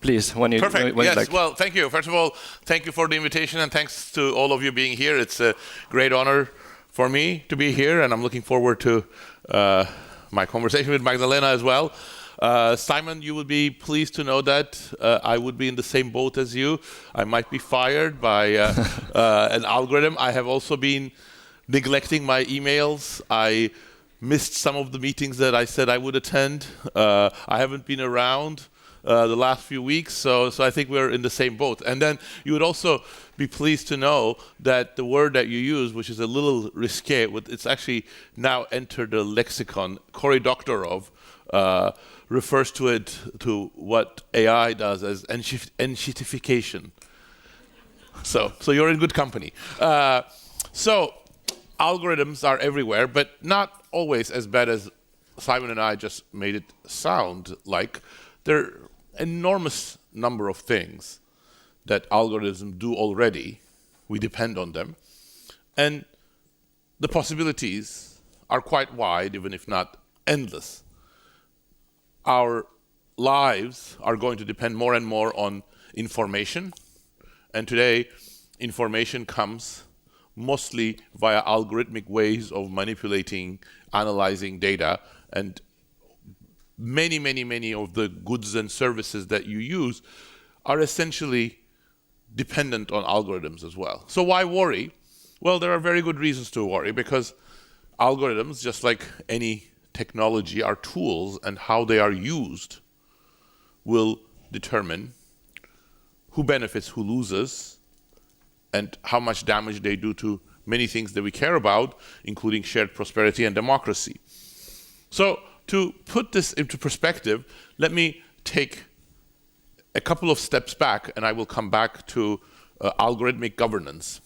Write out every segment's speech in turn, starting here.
please, when Perfect. when Yes. like. Well, thank you. First of all, thank you for the invitation, and thanks to all of you being here. It's a great honor for me to be here, and I'm looking forward to my conversation with Magdalena as well. Simon, you will be pleased to know that I would be in the same boat as you. I might be fired by an algorithm. I have also been neglecting my emails. I missed some of the meetings that I said I would attend. I haven't been around the last few weeks, so I think we're in the same boat. And then you would also be pleased to know that the word that you use, which is a little risque, it's actually now entered the lexicon. Cory Doctorow refers to what AI does as enshittification. So you're in good company. So algorithms are everywhere, but not always as bad as Simon and I just made it sound like. There are an enormous number of things that algorithms do already. We depend on them. And the possibilities are quite wide, even if not endless. Our lives are going to depend more and more on information. And today, information comes mostly via algorithmic ways of manipulating, analyzing data, and many of the goods and services that you use are essentially dependent on algorithms as well. So why worry? Well, there are very good reasons to worry, because algorithms, just like any technology, are tools, and how they are used will determine who benefits, who loses, and how much damage they do to many things that we care about, including shared prosperity and democracy. So to put this into perspective, let me take a couple of steps back, and I will come back to algorithmic governance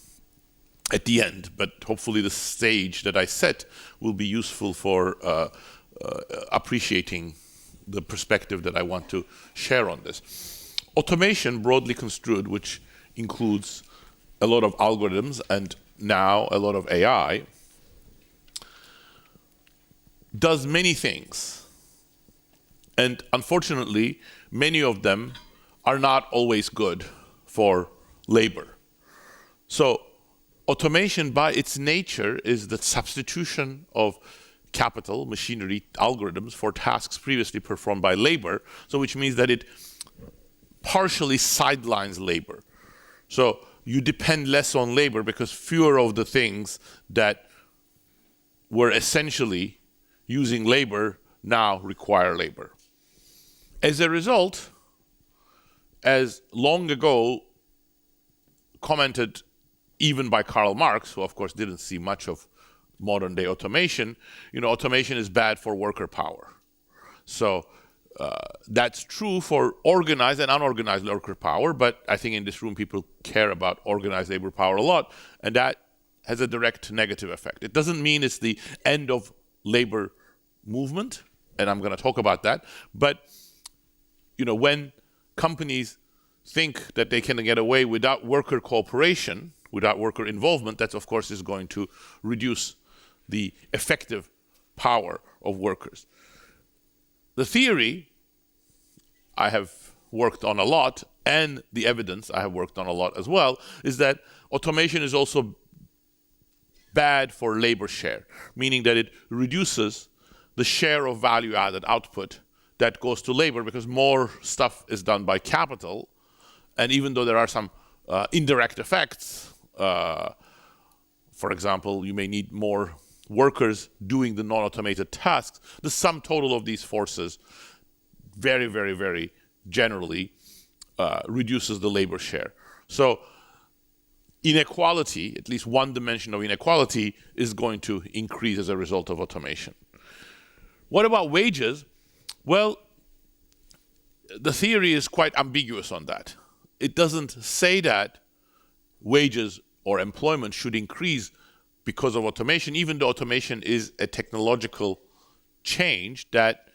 at the end, but hopefully the stage that I set will be useful for appreciating the perspective that I want to share on this. Automation, broadly construed, which includes a lot of algorithms and now a lot of AI, does many things. And unfortunately, many of them are not always good for labor. So automation, by its nature, is the substitution of capital, machinery, algorithms for tasks previously performed by labor, so which means that it partially sidelines labor. So you depend less on labor because fewer of the things that were essentially using labor now require labor. As a result, as long ago commented even by Karl Marx, who of course didn't see much of modern day automation, automation is bad for worker power. So that's true for organized and unorganized worker power, but I think in this room people care about organized labor power a lot, and that has a direct negative effect. It doesn't mean it's the end of labor movement, and I'm going to talk about that, but when companies think that they can get away without worker cooperation, without worker involvement, that of course is going to reduce the effective power of workers. The theory I have worked on a lot, and the evidence I have worked on a lot as well, is that automation is also bad for labor share, meaning that it reduces the share of value-added output that goes to labor because more stuff is done by capital. And even though there are some indirect effects, for example, you may need more workers doing the non-automated tasks, the sum total of these forces very generally reduces the labor share. So inequality, at least one dimension of inequality, is going to increase as a result of automation. What about wages? Well, the theory is quite ambiguous on that. It doesn't say that wages or employment should increase because of automation, even though automation is a technological change that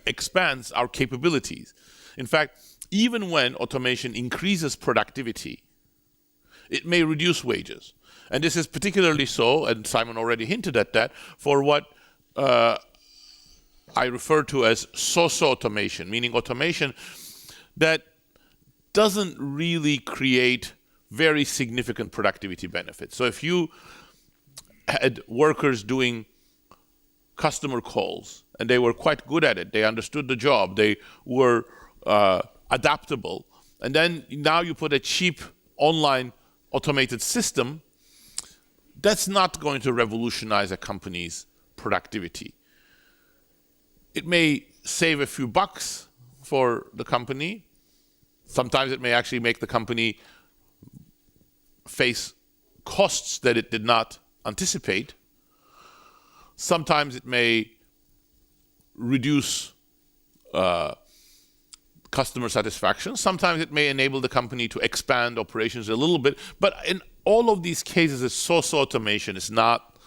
expands our capabilities. In fact, even when automation increases productivity, it may reduce wages. And this is particularly so, and Simon already hinted at that, for what I refer to as socio-automation, meaning automation that doesn't really create very significant productivity benefits. So if you had workers doing customer calls and they were quite good at it, they understood the job, they were adaptable, and then now you put a cheap online automated system, that's not going to revolutionize a company's productivity. It may save a few bucks for the company. Sometimes it may actually make the company face costs that it did not anticipate. Sometimes it may reduce customer satisfaction. Sometimes it may enable the company to expand operations a little bit. But in all of these cases, it's so automation. It's not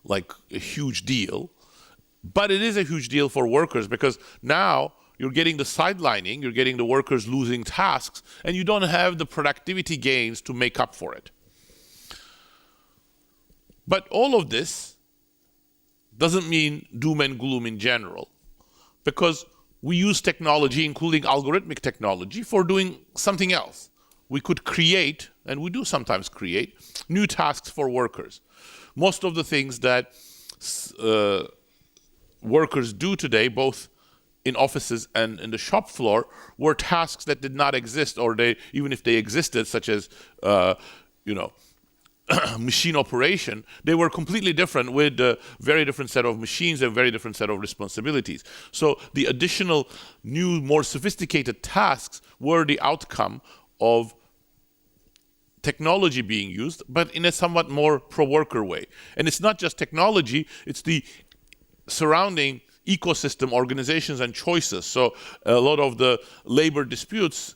like a huge deal. But it is a huge deal for workers because now you're getting the sidelining, you're getting the workers losing tasks, and you don't have the productivity gains to make up for it. But all of this doesn't mean doom and gloom in general, because we use technology, including algorithmic technology, for doing something else. We could create, and we do sometimes create, new tasks for workers. Most of the things that workers do today, both in offices and in the shop floor, were tasks that did not exist, or they, even if they existed, such as machine operation, they were completely different with a very different set of machines and very different set of responsibilities. So the additional new, more sophisticated tasks were the outcome of technology being used, but in a somewhat more pro-worker way. And it's not just technology, it's the surrounding ecosystem, organizations, and choices. So a lot of the labor disputes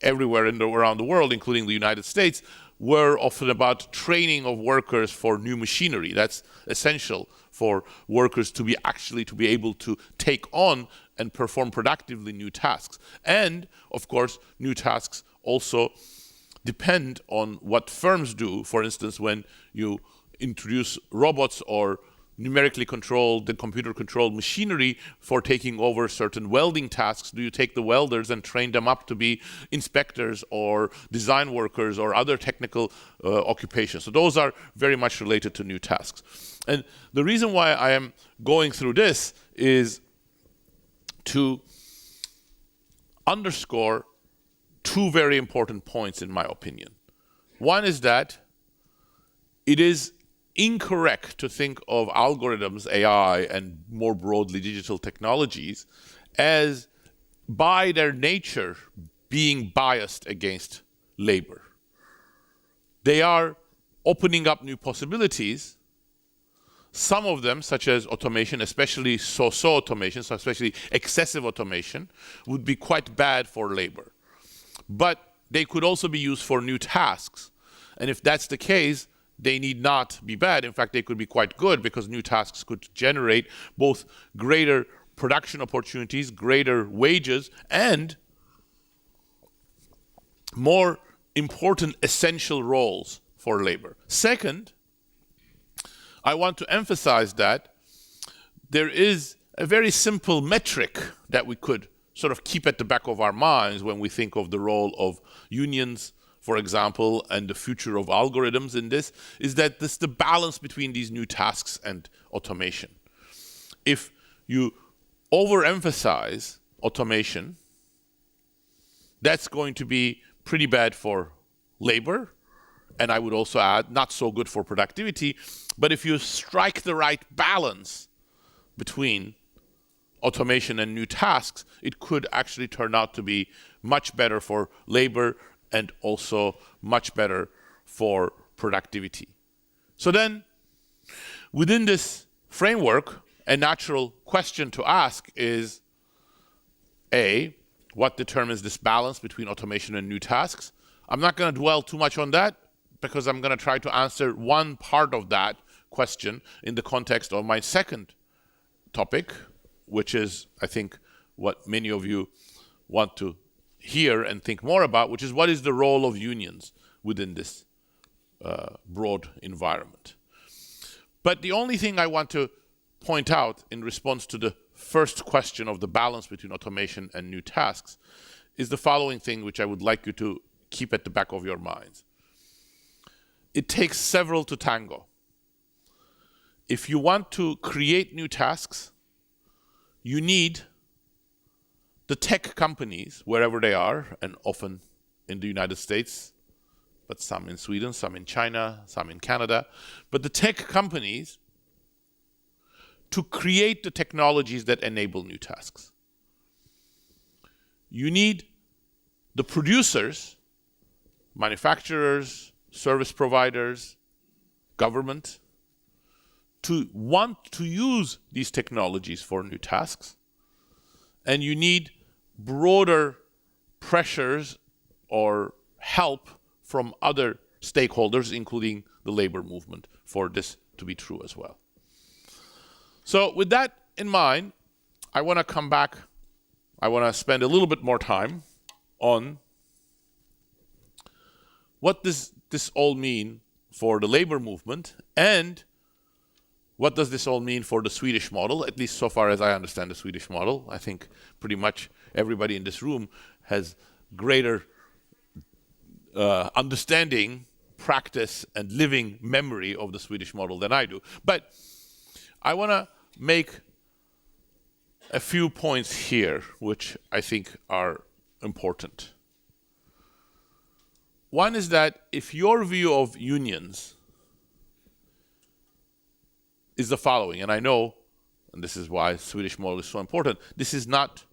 everywhere around the world, including the United States, were often about training of workers for new machinery. That's essential for workers to be able to take on and perform productively new tasks. And of course, new tasks also depend on what firms do. For instance, when you introduce robots or numerically controlled and computer-controlled machinery for taking over certain welding tasks, do you take the welders and train them up to be inspectors or design workers or other technical occupations? So those are very much related to new tasks. And the reason why I am going through this is to underscore two very important points, in my opinion. One is that it is incorrect to think of algorithms, AI, and more broadly digital technologies as, by their nature, being biased against labor. They are opening up new possibilities. Some of them, such as automation, especially so-so automation, so especially excessive automation, would be quite bad for labor. But they could also be used for new tasks. And if that's the case, they need not be bad. In fact, they could be quite good, because new tasks could generate both greater production opportunities, greater wages, and more important essential roles for labor. Second, I want to emphasize that there is a very simple metric that we could sort of keep at the back of our minds when we think of the role of unions, for example, and the future of algorithms in this, is that this the balance between these new tasks and automation. If you overemphasize automation, that's going to be pretty bad for labor, and I would also add, not so good for productivity. But if you strike the right balance between automation and new tasks, it could actually turn out to be much better for labor and also much better for productivity. So then, within this framework, a natural question to ask is, A, what determines this balance between automation and new tasks? I'm not going to dwell too much on that, because I'm going to try to answer one part of that question in the context of my second topic, which is, I think, what many of you want to hear and think more about, which is what is the role of unions within this broad environment. But the only thing I want to point out in response to the first question of the balance between automation and new tasks is the following thing, which I would like you to keep at the back of your minds. It takes several to tango. If you want to create new tasks, you need the tech companies, wherever they are, and often in the United States, but some in Sweden, some in China, some in Canada, but the tech companies to create the technologies that enable new tasks. You need the producers, manufacturers, service providers, government, to want to use these technologies for new tasks. And you need broader pressures or help from other stakeholders, including the labor movement, for this to be true as well. So with that in mind, I want to come back. I want to spend a little bit more time on what does this all mean for the labor movement, and what does this all mean for the Swedish model, at least so far as I understand the Swedish model. I think pretty much everybody in this room has greater understanding, practice, and living memory of the Swedish model than I do. But I want to make a few points here, which I think are important. One is that if your view of unions is the following, and I know, and this is why Swedish model is so important, this is not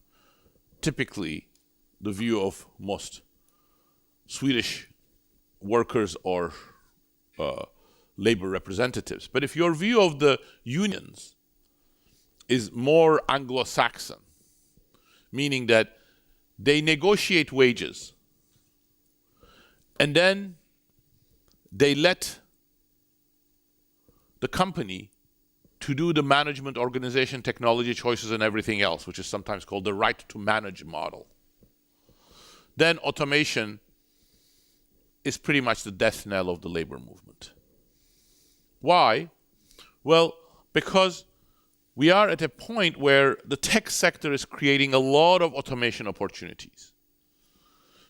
typically the view of most Swedish workers or labor representatives. But if your view of the unions is more Anglo-Saxon, meaning that they negotiate wages and then they let the company to do the management, organization, technology choices, and everything else, which is sometimes called the right to manage model, then automation is pretty much the death knell of the labor movement. Why? Well, because we are at a point where the tech sector is creating a lot of automation opportunities.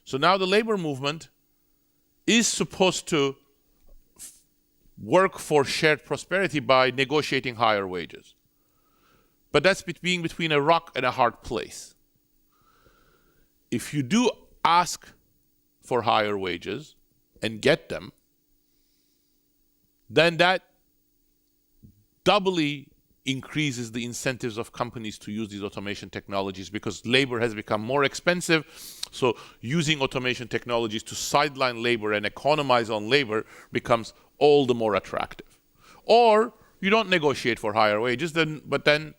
So now the labor movement is supposed to work for shared prosperity by negotiating higher wages. But that's being between a rock and a hard place. If you do ask for higher wages and get them, then that doubly increases the incentives of companies to use these automation technologies, because labor has become more expensive. So using automation technologies to sideline labor and economize on labor becomes all the more attractive. Or you don't negotiate for higher wages, but then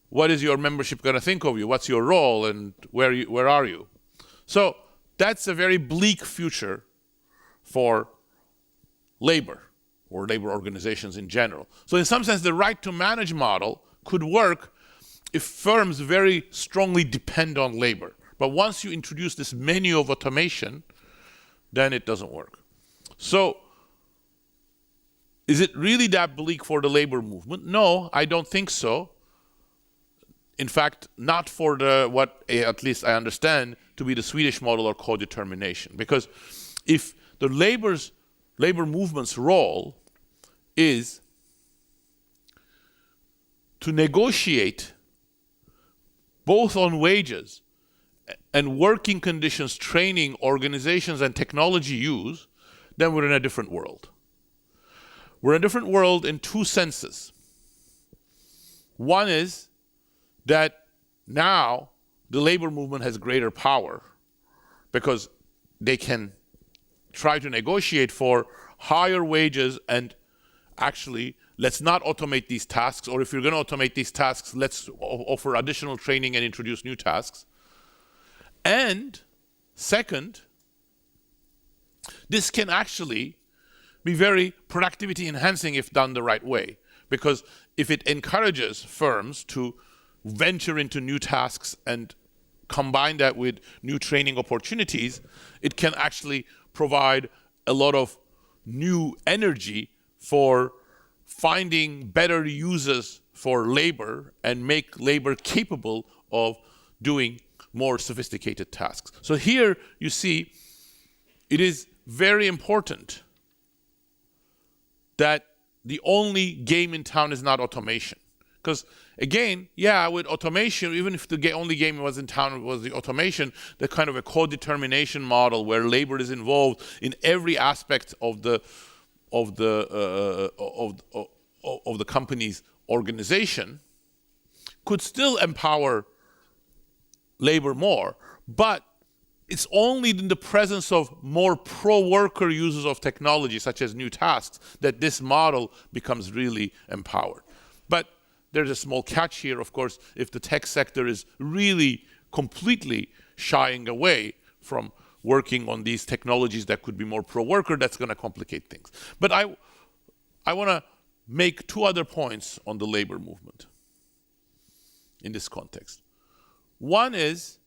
what is your membership going to think of you? What's your role, and where are you? So that's a very bleak future for labor, or labor organizations in general. So in some sense, the right to manage model could work if firms very strongly depend on labor. But once you introduce this menu of automation, then it doesn't work. So is it really that bleak for the labor movement? No, I don't think so. In fact, not for what at least I understand to be the Swedish model or co-determination. Because if the labor movement's role is to negotiate both on wages and working conditions, training, organizations, and technology use, then we're in a different world. We're in a different world in two senses. One is that now the labor movement has greater power because they can try to negotiate for higher wages and actually let's not automate these tasks, or if you're going to automate these tasks, let's offer additional training and introduce new tasks. And second, this can actually be very productivity enhancing if done the right way, because if it encourages firms to venture into new tasks and combine that with new training opportunities, it can actually provide a lot of new energy for finding better uses for labor and make labor capable of doing more sophisticated tasks. So here you see it is very important that the only game in town is not automation. Because again, yeah, with automation, even if the only game was in town was the automation, the kind of a co-determination model where labor is involved in every aspect of the company's organization could still empower labor more, but it's only in the presence of more pro-worker users of technology, such as new tasks, that this model becomes really empowered. But there's a small catch here, of course, if the tech sector is really completely shying away from working on these technologies that could be more pro-worker, that's going to complicate things. But I want to make two other points on the labor movement in this context. One is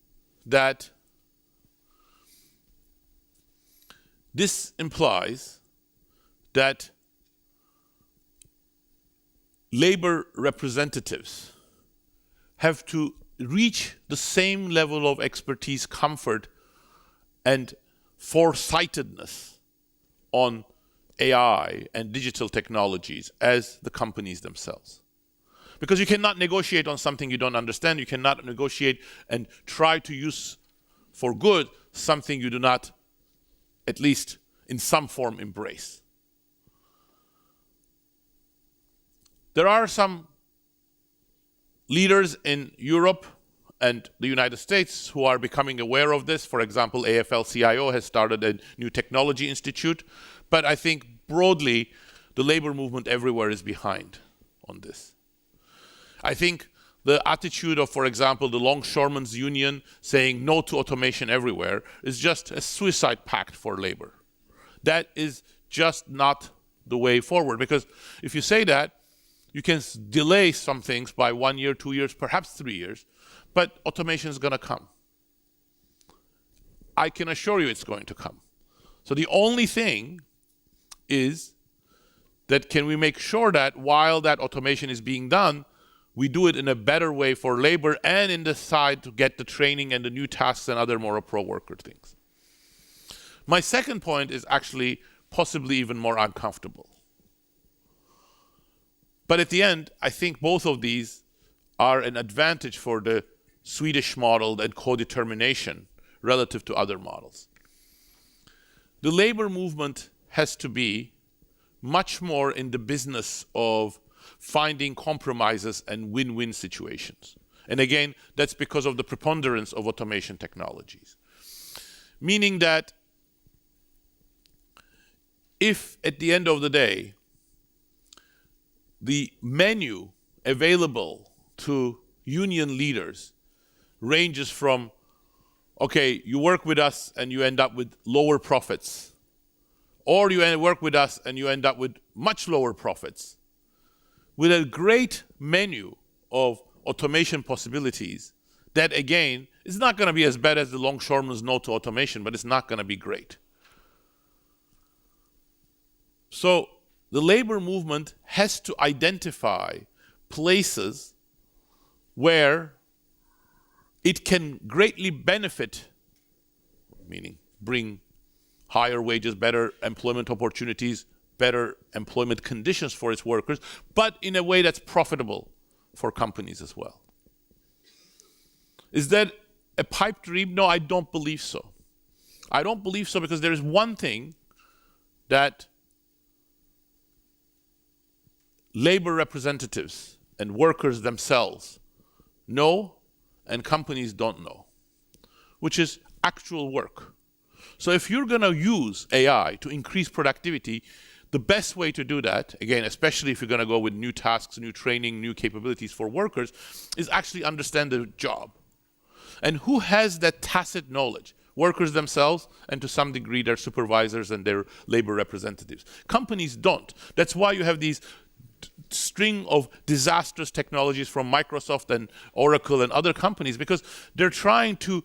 that this implies that labor representatives have to reach the same level of expertise, comfort, and foresightedness on AI and digital technologies as the companies themselves. Because you cannot negotiate on something you don't understand. You cannot negotiate and try to use for good something you do not, at least in some form, embrace. There are some leaders in Europe and the United States who are becoming aware of this. For example, AFL-CIO has started a new technology institute. But I think broadly, the labor movement everywhere is behind on this. I think the attitude of, for example, the Longshoremen's Union saying no to automation everywhere is just a suicide pact for labor. That is just not the way forward. Because if you say that, you can delay some things by 1 year, 2 years, perhaps 3 years, but automation is going to come. I can assure you it's going to come. So the only thing is that can we make sure that while that automation is being done, we do it in a better way for labor and in the side to get the training and the new tasks and other more pro-worker things. My second point is actually possibly even more uncomfortable. But at the end, I think both of these are an advantage for the Swedish model and co-determination relative to other models. The labor movement has to be much more in the business of finding compromises and win-win situations. And again, that's because of the preponderance of automation technologies. Meaning that if at the end of the day, the menu available to union leaders ranges from, okay, you work with us and you end up with lower profits, or you work with us and you end up with much lower profits, with a great menu of automation possibilities, that again is not going to be as bad as the longshoremen's no to automation, but it's not going to be great. So the labor movement has to identify places where it can greatly benefit, meaning bring higher wages, better employment opportunities, better employment conditions for its workers, but in a way that's profitable for companies as well. Is that a pipe dream? No, I don't believe so. I don't believe so because there is one thing that labor representatives and workers themselves know and companies don't know, which is actual work. So if you're going to use AI to increase productivity, the best way to do that, again, especially if you're going to go with new tasks, new training, new capabilities for workers, is actually understand the job. And who has that tacit knowledge? Workers themselves, and to some degree their supervisors and their labor representatives. Companies don't. That's why you have these string of disastrous technologies from Microsoft and Oracle and other companies, because they're trying to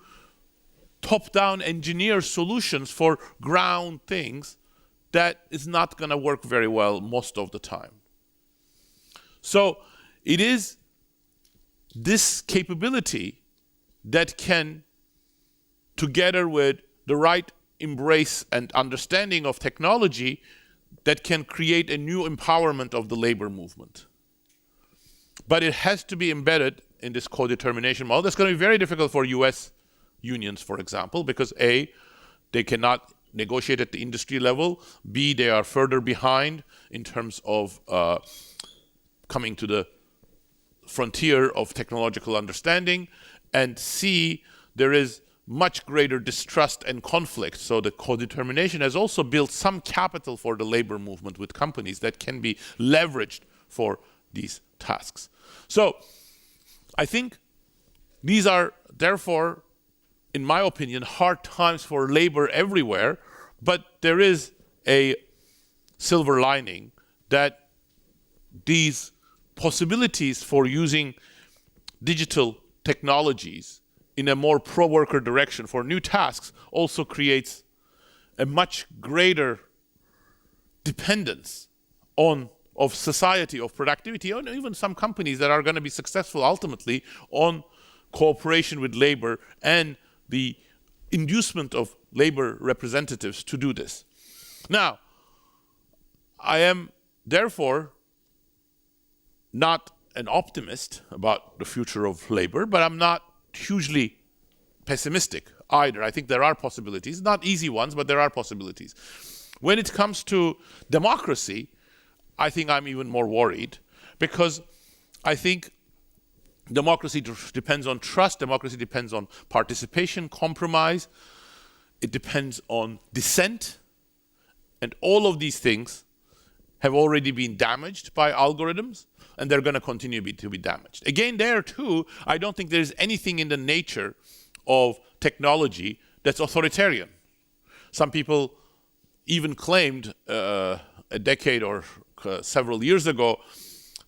top-down engineer solutions for ground things that is not going to work very well most of the time. So it is this capability that can together with the right embrace and understanding of technology that can create a new empowerment of the labor movement. But it has to be embedded in this co-determination model. That's going to be very difficult for US unions, for example, because A, they cannot negotiate at the industry level. B, they are further behind in terms of coming to the frontier of technological understanding. And C, there is much greater distrust and conflict. So the co-determination has also built some capital for the labor movement with companies that can be leveraged for these tasks. So I think these are, therefore, in my opinion, hard times for labor everywhere, but there is a silver lining that these possibilities for using digital technologies in a more pro-worker direction for new tasks also creates a much greater dependence of society, of productivity, and even some companies that are going to be successful ultimately on cooperation with labor and the inducement of labor representatives to do this. Now, I am therefore not an optimist about the future of labor, but I'm not hugely pessimistic either. I think there are possibilities, not easy ones, but there are possibilities. When it comes to democracy, I think I'm even more worried, because I think democracy depends on trust, democracy depends on participation, compromise, it depends on dissent, and all of these things have already been damaged by algorithms, and they're going to continue to be damaged. Again, there too, I don't think there's anything in the nature of technology that's authoritarian. Some people even claimed a decade or several years ago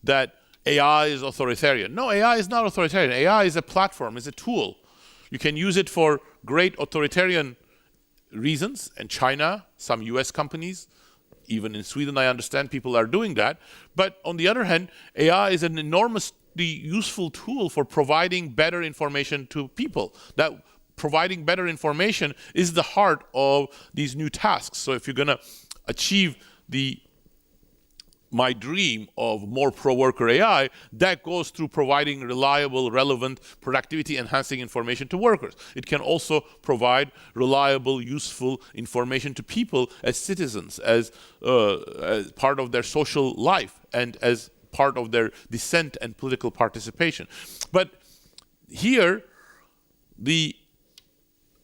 that AI is authoritarian. No, AI is not authoritarian. AI is a platform, is a tool. You can use it for great authoritarian reasons. And China, some US companies, even in Sweden, I understand people are doing that. But on the other hand, AI is an enormously useful tool for providing better information to people. That providing better information is the heart of these new tasks. So if you're going to achieve my dream of more pro-worker AI, that goes through providing reliable, relevant, productivity-enhancing information to workers. It can also provide reliable, useful information to people as citizens, as part of their social life, and as part of their dissent and political participation. But here, the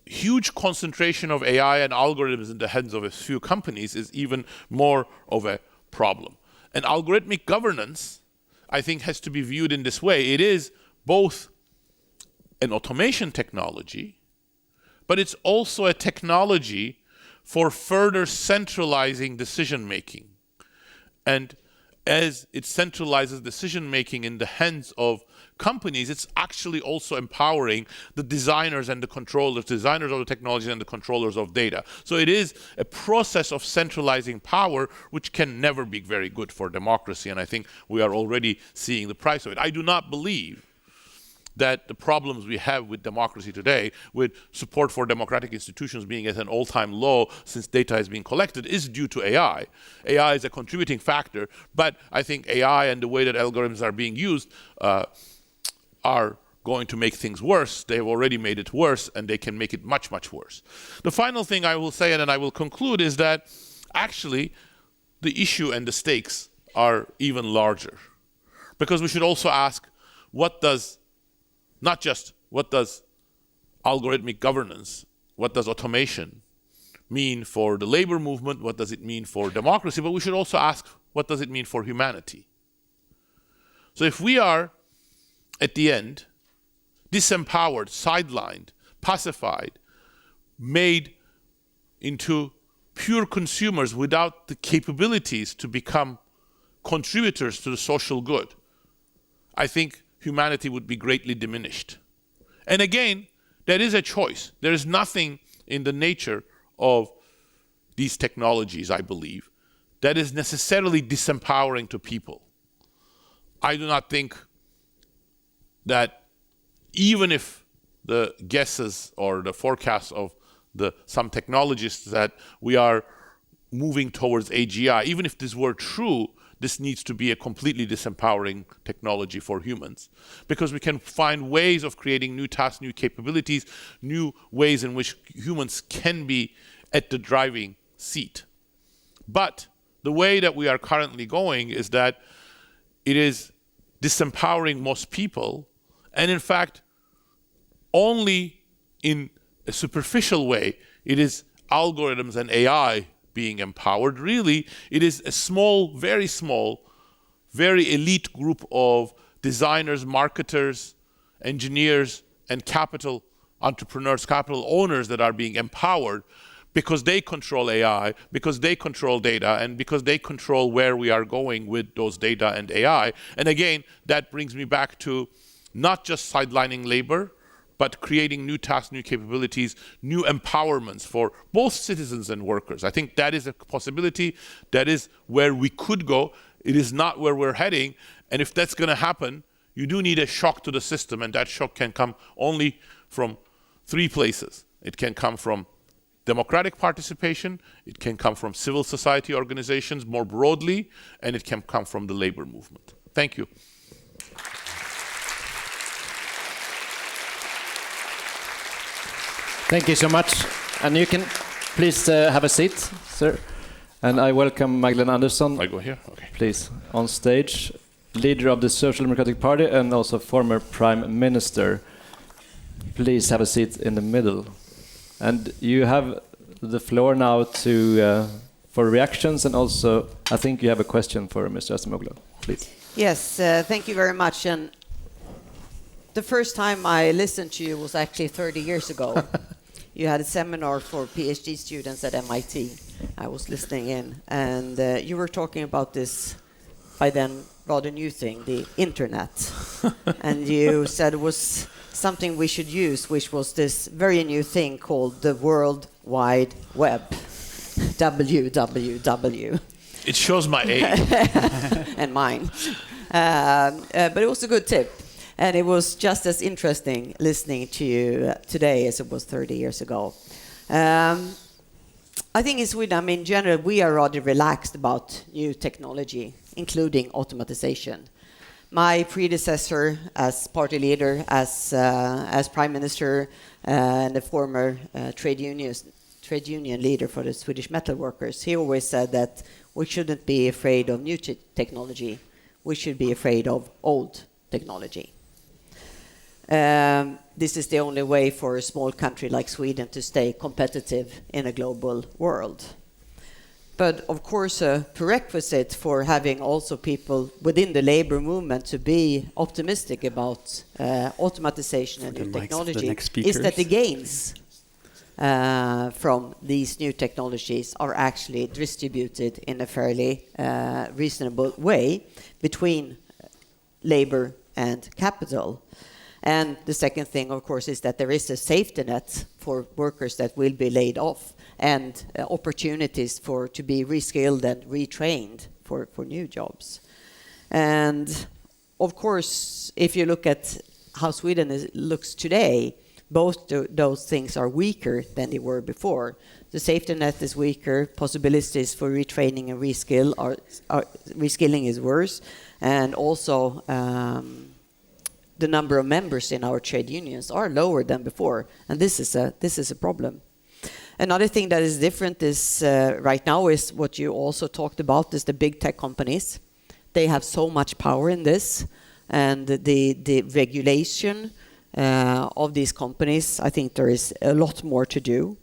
huge concentration of AI and algorithms in the hands of a few companies is even more of a problem. And algorithmic governance, I think, has to be viewed in this way. It is both an automation technology, but it's also a technology for further centralizing decision-making. And as it centralizes decision-making in the hands of companies, it's actually also empowering the designers and the controllers, designers of the technology and the controllers of data. So it is a process of centralizing power, which can never be very good for democracy, and I think we are already seeing the price of it. I do not believe that the problems we have with democracy today, with support for democratic institutions being at an all-time low since data is being collected, is due to AI. AI is a contributing factor, but I think AI and the way that algorithms are being used are going to make things worse. They have already made it worse, and they can make it much, much worse. The final thing I will say, and then I will conclude, is that actually the issue and the stakes are even larger. Because we should also ask, not just what does algorithmic governance, what does automation mean for the labor movement, what does it mean for democracy, but we should also ask, what does it mean for humanity? So if we are, at the end, disempowered, sidelined, pacified, made into pure consumers without the capabilities to become contributors to the social good, I think humanity would be greatly diminished. And again, there is a choice. There is nothing in the nature of these technologies, I believe, that is necessarily disempowering to people. I do not think that even if the guesses or the forecasts of some technologists that we are moving towards AGI. Even if this were true, this needs to be a completely disempowering technology for humans, because we can find ways of creating new tasks, new capabilities, new ways in which humans can be at the driving seat. But the way that we are currently going is that it is disempowering most people, and in fact, only in a superficial way, it is algorithms and AI being empowered. Really, it is a small, very elite group of designers, marketers, engineers, and capital entrepreneurs, capital owners that are being empowered because they control AI, because they control data, and because they control where we are going with those data and AI. And again, that brings me back to not just sidelining labor, but creating new tasks, new capabilities, new empowerments for both citizens and workers. I think that is a possibility. That is where we could go. It is not where we're heading. And if that's going to happen, you do need a shock to the system, and that shock can come only from three places. It can come from democratic participation, it can come from civil society organizations more broadly, and it can come from the labor movement. Thank you. Thank you so much. And you can please have a seat, sir. And I welcome Magdalena Andersson. I go here? Okay. Please, on stage. Leader of the Social Democratic Party and also former Prime Minister. Please have a seat in the middle. And you have the floor now to for reactions, and also I think you have a question for Mr. Acemoglu. Please. Yes, thank you very much. And the first time I listened to you was actually 30 years ago. You had a seminar for PhD students at MIT. I was listening in, and you were talking about this, by then, rather new thing, the internet. And you said it was something we should use, which was this very new thing called the World Wide Web, WWW. It shows my age. And mine. But it was a good tip. And it was just as interesting listening to you today as it was 30 years ago. I think in Sweden, in general, we are rather relaxed about new technology, including automatization. My predecessor as party leader, as prime minister, and the former trade union leader for the Swedish metal workers, he always said that we shouldn't be afraid of new technology. We should be afraid of old technology. This is the only way for a small country like Sweden to stay competitive in a global world. But of course, a prerequisite for having also people within the labor movement to be optimistic about automatization and new technology is that the gains from these new technologies are actually distributed in a fairly reasonable way between labor and capital. And the second thing, of course, is that there is a safety net for workers that will be laid off, and opportunities to be reskilled and retrained for new jobs. And of course, if you look at how Sweden looks today, both those things are weaker than they were before. The safety net is weaker, possibilities for retraining and reskilling is worse, and also the number of members in our trade unions are lower than before, and this is a problem. Another thing that is different is right now is what you also talked about, is the big tech companies. They have so much power in this, and the regulation of these companies, I think there is a lot more to do.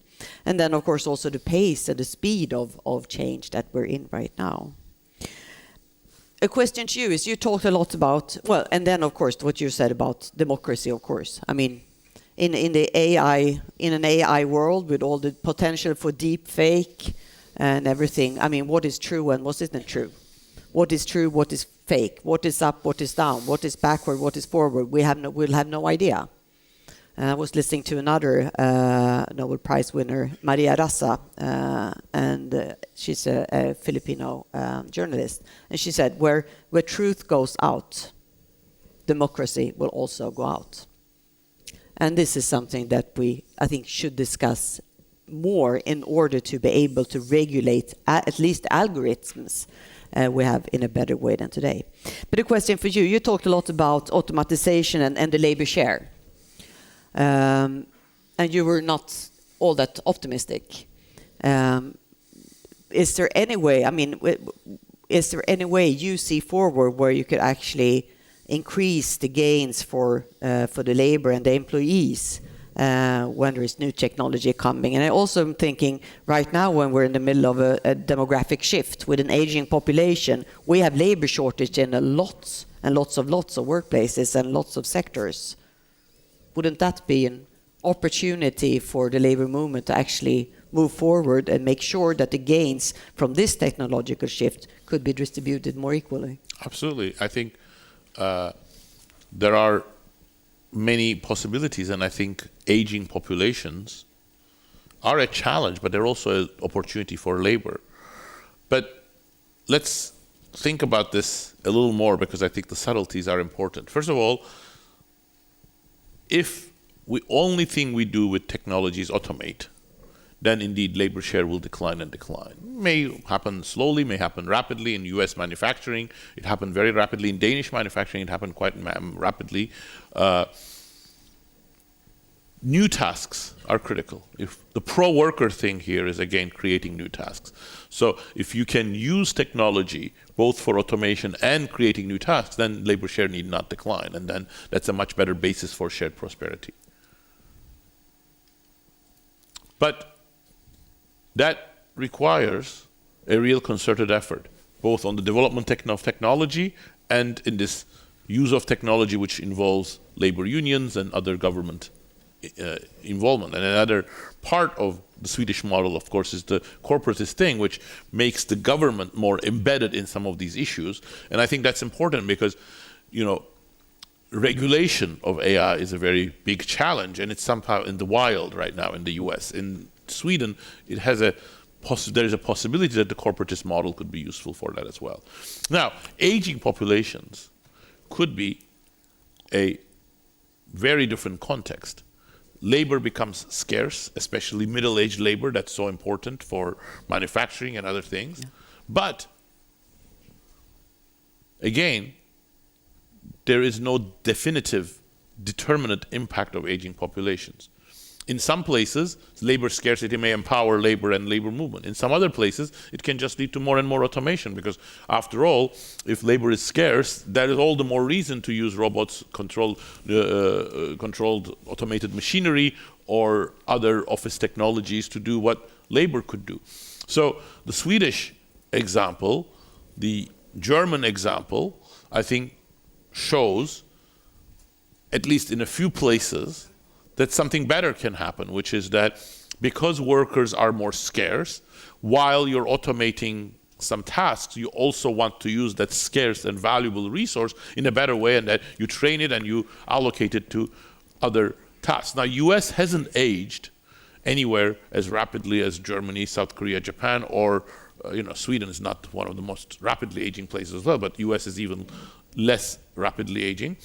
And then, of course, also the pace and the speed of change that we're in right now. A question to you is, you talked a lot about, well, and then, of course, what you said about democracy, of course. I mean, in an AI world with all the potential for deep fake and everything, I mean, what is true and what isn't true? What is true, what is fake? What is up, what is down? What is backward, what is forward? We'll have no idea. I was listening to another Nobel Prize winner, Maria Ressa, and she's a Filipino journalist. And she said, where truth goes out, democracy will also go out. And this is something that we, I think, should discuss more in order to be able to regulate at least algorithms we have in a better way than today. But a question for you. You talked a lot about automatization and the labor share. And you were not all that optimistic. Is there any way, I mean, is there any way you see forward where you could actually increase the gains for the labor and the employees when there is new technology coming? And I also am thinking right now, when we're in the middle of a demographic shift with an aging population, we have labor shortage in lots of workplaces and lots of sectors. Wouldn't that be an opportunity for the labor movement to actually move forward and make sure that the gains from this technological shift could be distributed more equally? Absolutely. I think there are many possibilities, and I think aging populations are a challenge, but they're also an opportunity for labor. But let's think about this a little more, because I think the subtleties are important. First of all, if the only thing we do with technology is automate, then indeed labor share will decline and decline. May happen slowly, may happen rapidly. In US manufacturing, it happened very rapidly. In Danish manufacturing, it happened quite rapidly. New tasks are critical. If the pro-worker thing here is, again, creating new tasks. So if you can use technology both for automation and creating new tasks, then labor share need not decline. And then that's a much better basis for shared prosperity. But that requires a real concerted effort, both on the development of technology and in this use of technology, which involves labor unions and other government involvement. And another part of the Swedish model, of course, is the corporatist thing, which makes the government more embedded in some of these issues. And I think that's important because, regulation of AI is a very big challenge, and it's somehow in the wild right now in the US. In Sweden, it has there is a possibility that the corporatist model could be useful for that as well. Now, aging populations could be a very different context. Labor becomes scarce, especially middle-aged labor. That's so important for manufacturing and other things. Yeah. But again, there is no definitive, determinate impact of aging populations. In some places, labor scarcity may empower labor and labor movement. In some other places, it can just lead to more and more automation, because after all, if labor is scarce, that is all the more reason to use robots, controlled automated machinery, or other office technologies to do what labor could do. So the Swedish example, the German example, I think shows, at least in a few places, that something better can happen, which is that because workers are more scarce, while you're automating some tasks, you also want to use that scarce and valuable resource in a better way, and that you train it and you allocate it to other tasks. Now, US hasn't aged anywhere as rapidly as Germany, South Korea, Japan, or Sweden is not one of the most rapidly aging places as well, but US is even less rapidly aging.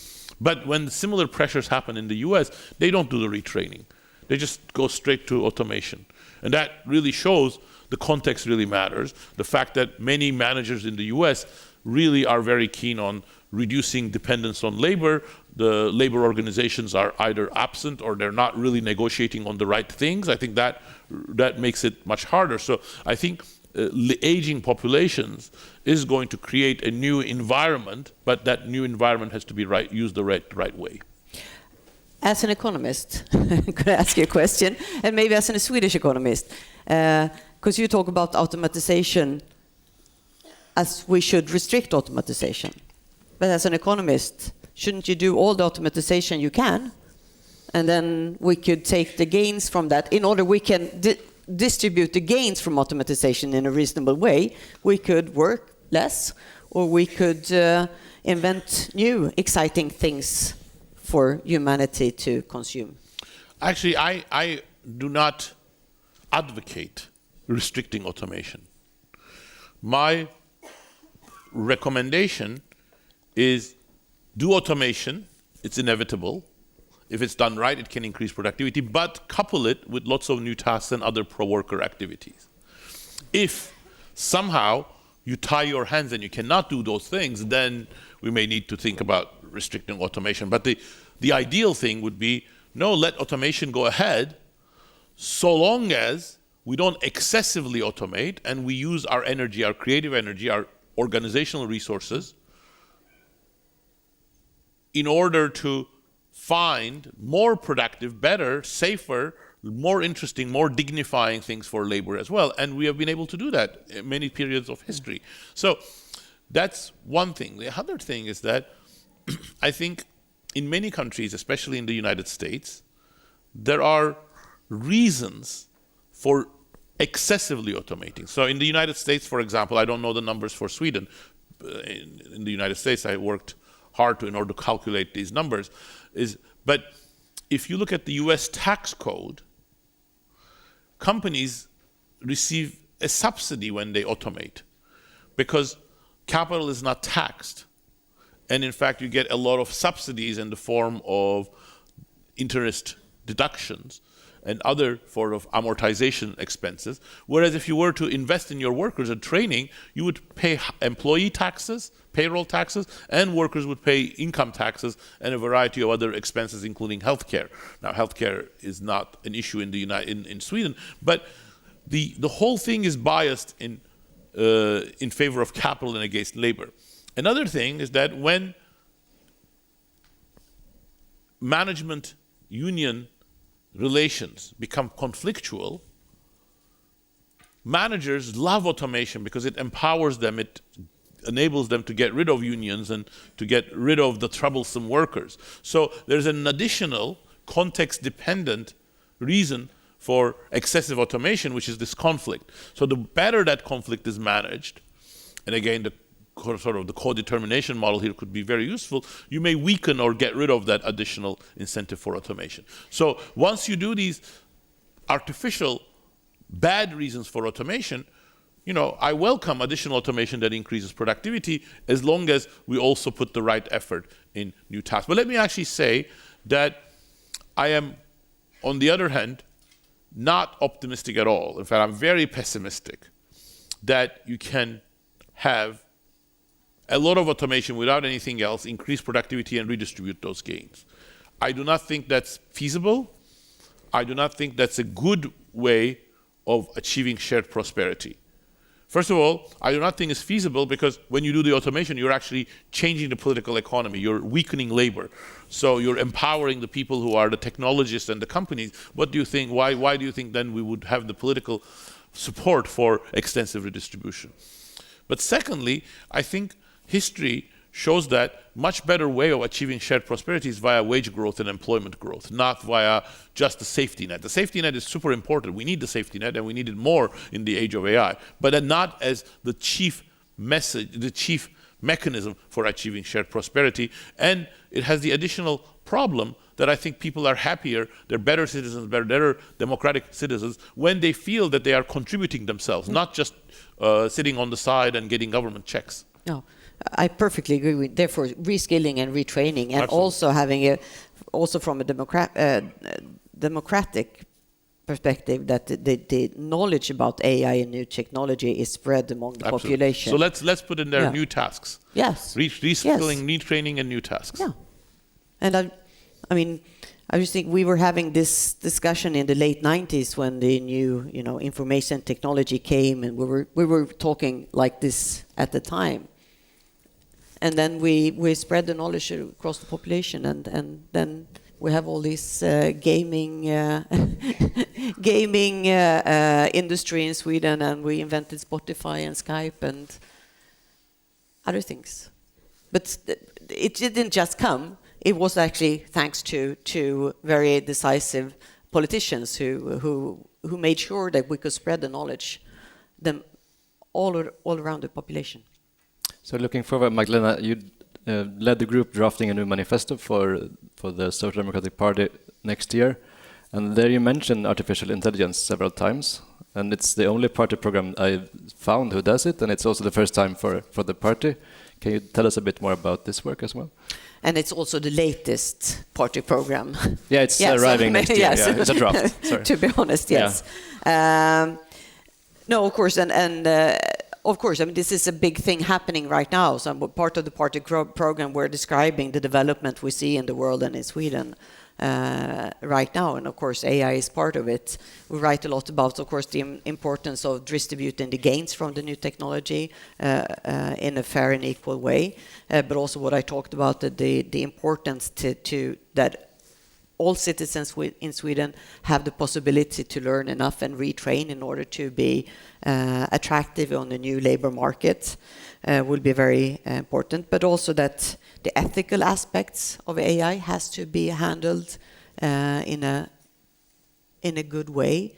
But when similar pressures happen in the US, they don't do the retraining. They just go straight to automation. And that really shows the context really matters. The fact that many managers in the US really are very keen on reducing dependence on labor. The labor organizations are either absent or they're not really negotiating on the right things. I think that makes it much harder. So I think aging populations is going to create a new environment, but that new environment has to be used the right way. As an economist, could I ask you a question? And maybe as a Swedish economist, because you talk about automatization as we should restrict automatization. But as an economist, shouldn't you do all the automatization you can? And then we could take the gains from that in order we can distribute the gains from automatization in a reasonable way. We could work less, or we could invent new exciting things for humanity to consume. Actually, I do not advocate restricting automation. My recommendation is do automation, it's inevitable, If it's done right, it can increase productivity, but couple it with lots of new tasks and other pro-worker activities. If somehow you tie your hands and you cannot do those things, then we may need to think about restricting automation. But the ideal thing would be, no, let automation go ahead, so long as we don't excessively automate and we use our energy, our creative energy, our organizational resources in order to find more productive, better, safer, more interesting, more dignifying things for labor as well. And we have been able to do that in many periods of history. So that's one thing. The other thing is that I think in many countries, especially in the United States, there are reasons for excessively automating. So in the United States, for example, I don't know the numbers for Sweden. In the United States, I worked hard in order to calculate these numbers. But if you look at the US tax code, companies receive a subsidy when they automate because capital is not taxed. And in fact, you get a lot of subsidies in the form of interest deductions and other sort of amortization expenses. Whereas if you were to invest in your workers and training, you would pay employee taxes, payroll taxes, and workers would pay income taxes and a variety of other expenses, including healthcare. Now, healthcare is not an issue in Sweden, but the whole thing is biased in favor of capital and against labor. Another thing is that when management union relations become conflictual, managers love automation because it empowers them, it enables them to get rid of unions and to get rid of the troublesome workers. So there's an additional context-dependent reason for excessive automation, which is this conflict. So the better that conflict is managed, and again, the sort of the co-determination model here could be very useful, you may weaken or get rid of that additional incentive for automation. So once you do these artificial bad reasons for automation, I welcome additional automation that increases productivity as long as we also put the right effort in new tasks. But let me actually say that I am, on the other hand, not optimistic at all. In fact, I'm very pessimistic that you can have a lot of automation without anything else, increase productivity and redistribute those gains. I do not think that's feasible. I do not think that's a good way of achieving shared prosperity. First of all, I do not think it's feasible because when you do the automation, you're actually changing the political economy. You're weakening labor. So you're empowering the people who are the technologists and the companies. What do you think? Why do you think then we would have the political support for extensive redistribution? But secondly, I think history shows that much better way of achieving shared prosperity is via wage growth and employment growth, not via just the safety net. The safety net is super important. We need the safety net, and we need it more in the age of AI, but not as the chief mechanism for achieving shared prosperity. And it has the additional problem that I think people are happier, they're better citizens, better democratic citizens, when they feel that they are contributing themselves, not just sitting on the side and getting government checks. No, I perfectly agree with. Therefore, reskilling and retraining, and Absolutely. also having also from a democratic perspective, that the knowledge about AI and new technology is spread among the Absolutely. population. So let's put in there new tasks. Yes. Reskilling, retraining, and new tasks. Yeah, and I just think we were having this discussion in the late 90s when the new, information technology came, and we were talking like this at the time. And then we spread the knowledge across the population, and then we have all this gaming industry in Sweden, and we invented Spotify and Skype and other things. But it didn't just come. It was actually thanks to very decisive politicians who made sure that we could spread the knowledge all around the population. So looking forward, Magdalena, you led the group drafting a new manifesto for the Social Democratic Party next year. And there you mentioned artificial intelligence several times. And it's the only party program I found who does it. And it's also the first time for the party. Can you tell us a bit more about this work as well? And it's also the latest party program. Yeah, it's arriving next year. Yes. Yeah, it's a draft. Sorry. To be honest, yes. No, of course, and of course, I mean, this is a big thing happening right now. So part of the party program, we're describing the development we see in the world and in Sweden right now. And of course, AI is part of it. We write a lot about, of course, the importance of distributing the gains from the new technology in a fair and equal way. But also what I talked about, the importance to that all citizens in Sweden have the possibility to learn enough and retrain in order to be attractive on the new labor market will be very important. But also that the ethical aspects of AI has to be handled in a good way.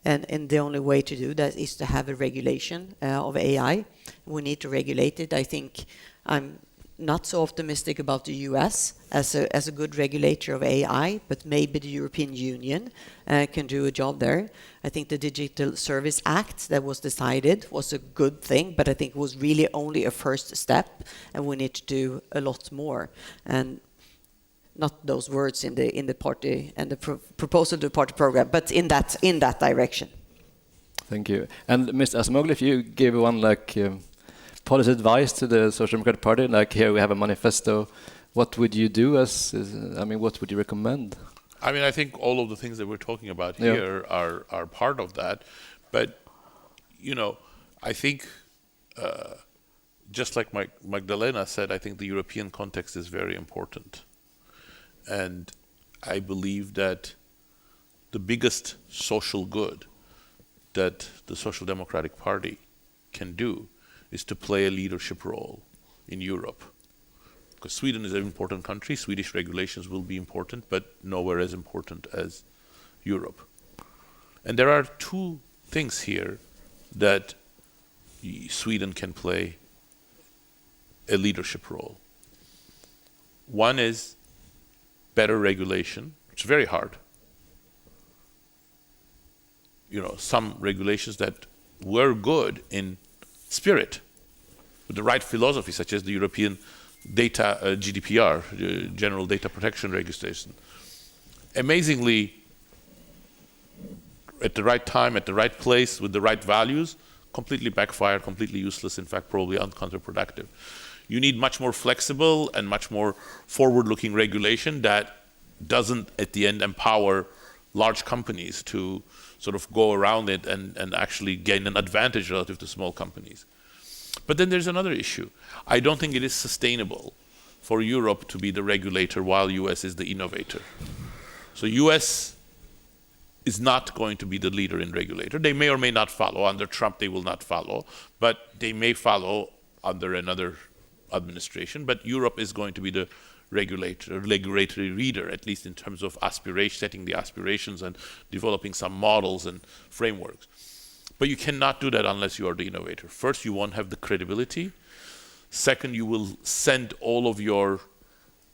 And the only way to do that is to have a regulation of AI. We need to regulate it. I think I'm not so optimistic about the US as a good regulator of AI, but maybe the European Union can do a job there. I think the Digital Service Act that was decided was a good thing, but I think it was really only a first step, and we need to do a lot more. And not those words in the party and the proposal to the party program, but in that direction. Thank you. And Mr. Acemoglu, if you give one policy advice to the Social Democratic Party, like here we have a manifesto, what would you do what would you recommend? I mean, I think all of the things that we're talking about here are part of that. But, I think, just like Magdalena said, I think the European context is very important. And I believe that the biggest social good that the Social Democratic Party can do is to play a leadership role in Europe. Because Sweden is an important country, Swedish regulations will be important, but nowhere as important as Europe. And there are two things here that Sweden can play a leadership role. One is better regulation. It's very hard. Some regulations that were good in spirit, with the right philosophy, such as the European data GDPR, General Data Protection Regulation, amazingly, at the right time, at the right place, with the right values, completely backfired, completely useless, in fact, probably counterproductive. You need much more flexible and much more forward-looking regulation that doesn't, at the end, empower large companies to sort of go around it and actually gain an advantage relative to small companies. But then there's another issue. I don't think it is sustainable for Europe to be the regulator while US is the innovator. So US is not going to be the leader in regulator. They may or may not follow. Under Trump, they will not follow. But they may follow under another administration. But Europe is going to be the regulatory leader, at least in terms of setting the aspirations and developing some models and frameworks. But you cannot do that unless you are the innovator. First, you won't have the credibility. Second, you will send all of your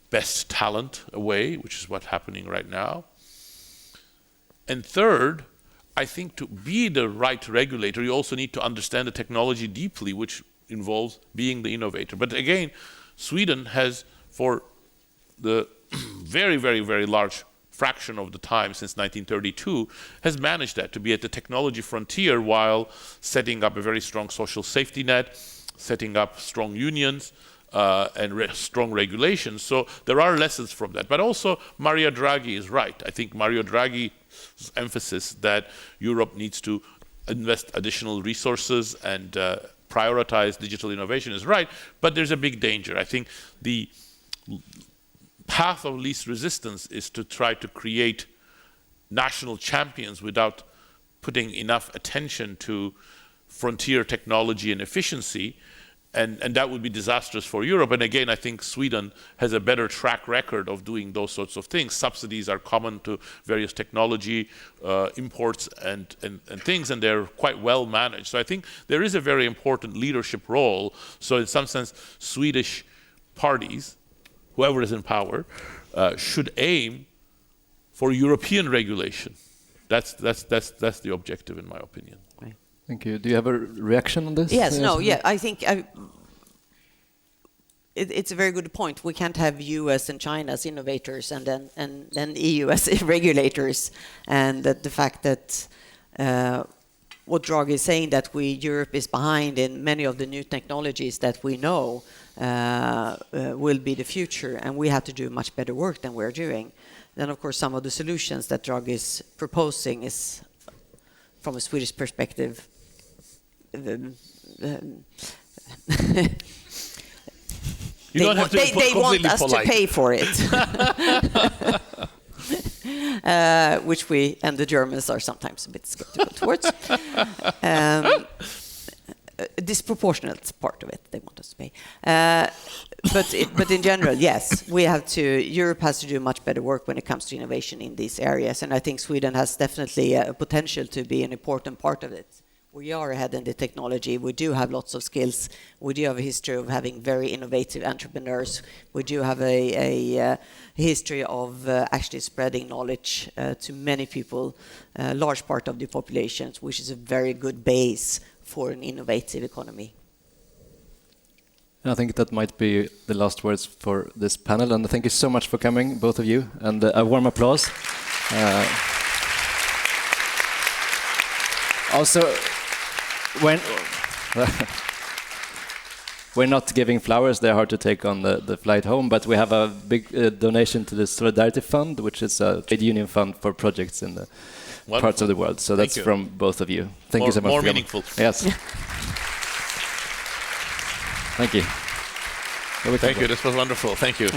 best talent away, which is what's happening right now. And third, I think to be the right regulator, you also need to understand the technology deeply, which involves being the innovator. But again, Sweden has, for the very, very, very large fraction of the time since 1932, has managed that, to be at the technology frontier while setting up a very strong social safety net, setting up strong unions, and strong regulations. So there are lessons from that. But also, Mario Draghi is right. I think Mario Draghi's emphasis that Europe needs to invest additional resources and prioritize digital innovation is right. But there's a big danger. I think the path of least resistance is to try to create national champions without putting enough attention to frontier technology and efficiency, and that would be disastrous for Europe. And again, I think Sweden has a better track record of doing those sorts of things. Subsidies are common to various technology imports and things, and they're quite well managed. So I think there is a very important leadership role. So in some sense, Swedish parties, whoever is in power, should aim for European regulation. That's the objective, in my opinion. Thank you. Do you have a reaction on this? Yes. No. Yeah. I think it's a very good point. We can't have US and China as innovators and then EU as regulators. And that the fact that what Draghi is saying, that Europe is behind in many of the new technologies that we know will be the future, and we have to do much better work than we're doing. Then, of course, some of the solutions that Draghi is proposing is, from a Swedish perspective, they want us to pay for it. Which we and the Germans are sometimes a bit skeptical towards. A disproportionate part of it they want us to pay. But in general, yes, Europe has to do much better work when it comes to innovation in these areas, and I think Sweden has definitely a potential to be an important part of it. We are ahead in the technology. We do have lots of skills. We do have a history of having very innovative entrepreneurs. We do have a history of actually spreading knowledge to many people, a large part of the population, which is a very good base for an innovative economy. And I think that might be the last words for this panel. And thank you so much for coming, both of you. And a warm applause. Also, we're not giving flowers, they're hard to take on the flight home, but we have a big donation to the Solidarity Fund, which is a trade union fund for projects in the parts of the world. So that's from both of you. Thank you so much. More meaningful. Yes. Thank you. Thank you, this was wonderful. Thank you.